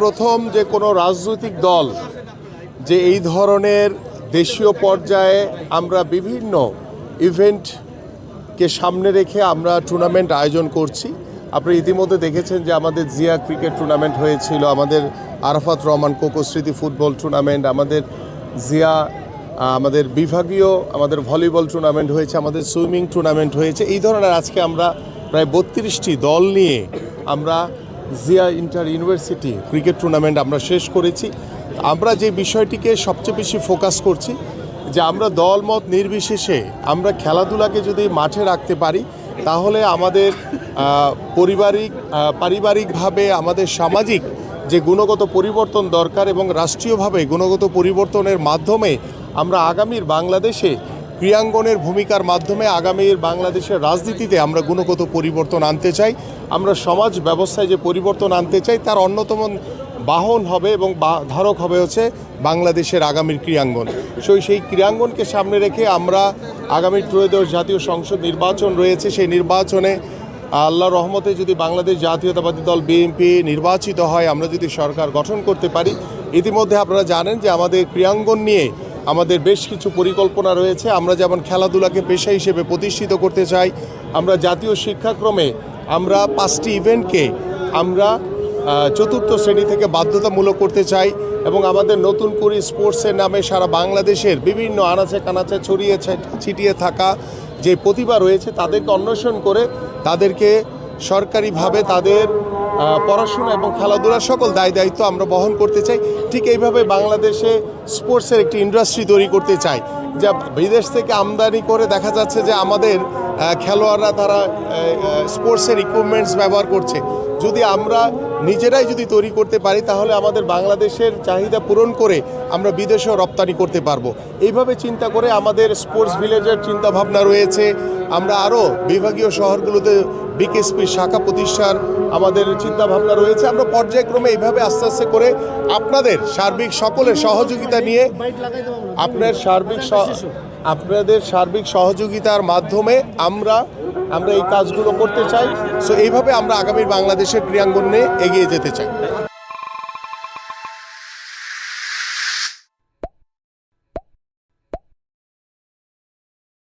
প্রথম যে কোনো রাজনৈতিক দল যে এই ধরনের দেশীয় পর্যায়ে আমরা বিভিন্ন ইভেন্টকে সামনে রেখে আমরা টুর্নামেন্ট আয়োজন করছি। আপনারা ইতিমধ্যে দেখেছেন যে আমাদের জিয়া ক্রিকেট টুর্নামেন্ট হয়েছিল, আমাদের আরাফাত রহমান কোকো স্মৃতি ফুটবল টুর্নামেন্ট, আমাদের জিয়া আমাদের বিভাগীয় আমাদের ভলিবল টুর্নামেন্ট হয়েছে, আমাদের সুইমিং টুর্নামেন্ট হয়েছে। এই ধরনের আজকে আমরা প্রায় 32টি দল নিয়ে আমরা Zia inter university cricket tournament আমরা শেষ করেছি। আমরা যে বিষয়টিকে সবচেয়ে বেশি ফোকাস করছি যে আমরা দলমত নির্বিশেষে আমরা খেলাধুলাকে যদি মাঠে রাখতে পারি তাহলে আমাদের পারিবারিকভাবে আমাদের সামাজিক যে গুণগত পরিবর্তন দরকার এবং রাষ্ট্রীয়ভাবে গুণগত পরিবর্তনের মাধ্যমে আমরা আগামীর বাংলাদেশে ক্রীড়াঙ্গনের ভূমিকার মাধ্যমে আগামীর বাংলাদেশের রাজনীতিতে আমরা গুণগত পরিবর্তন আনতে চাই। আমরা সমাজ ব্যবস্থায় যে পরিবর্তন আনতে চাই তার অন্যতম বাহন হবে এবং ধারক হবে হচ্ছে বাংলাদেশের আগামীর ক্রীড়াঙ্গন। সেই ক্রীড়াঙ্গনকে সামনে রেখে আমরা আগামী ত্রয়োদশ জাতীয় সংসদ নির্বাচন রয়েছে, সেই নির্বাচনে আল্লাহর রহমতে যদি বাংলাদেশ জাতীয়তাবাদী দল বিএনপি নির্বাচিত হয়, আমরা যদি সরকার গঠন করতে পারি, ইতিমধ্যে আপনারা জানেন যে আমাদের ক্রীড়াঙ্গন নিয়ে আমাদের বেশ কিছু পরিকল্পনা রয়েছে। আমরা যেমন খেলাধুলাকে পেশা হিসেবে প্রতিষ্ঠিত করতে চাই, আমরা জাতীয় শিক্ষাক্রমে আমরা 5টি ইভেন্টকে আমরা চতুর্থ শ্রেণী থেকে বাধ্যতামূলক করতে চাই এবং আমাদের নতুন করে স্পোর্টসের নামে সারা বাংলাদেশের বিভিন্ন আনাচে কানাচে ছড়িয়ে ছিটিয়ে থাকা যে প্রতিভা রয়েছে তাদেরকে অন্বেষণ করে তাদেরকে সরকারিভাবে তাদের পড়াশোনা এবং খেলাধুলার সকল দায়িত্ব আমরা বহন করতে চাই। ঠিক এইভাবে বাংলাদেশে স্পোর্টসের একটি ইন্ডাস্ট্রি তৈরি করতে চাই, যা বিদেশ থেকে আমদানি করে দেখা যাচ্ছে যে আমাদের খেলোয়াড়রা তারা স্পোর্টসের ইকুইপমেন্টস ব্যবহার করছে। যদি আমরা নিজেরাই যদি তৈরি করতে পারি তাহলে আমাদের বাংলাদেশের চাহিদা পূরণ করে আমরা বিদেশেও রপ্তানি করতে পারবো। এইভাবে চিন্তা করে আমাদের স্পোর্টস ভিলেজের চিন্তাভাবনা রয়েছে। আমরা আরও বিভাগীয় শহরগুলোতে বিকেএসপি শাখা প্রতিষ্ঠার আমাদের চিন্তাভাবনা রয়েছে। আমরা পর্যায়ক্রমে এইভাবে আস্তে আস্তে করে আপনাদের সার্বিক সকলের সহযোগিতা নিয়ে আপনাদের সার্বিক সহযোগিতার মাধ্যমে আমরা এই কাজগুলো করতে চাই। সো এইভাবে আমরা আগামী বাংলাদেশের ক্রীড়াঙ্গন নিয়ে এগিয়ে যেতে চাই।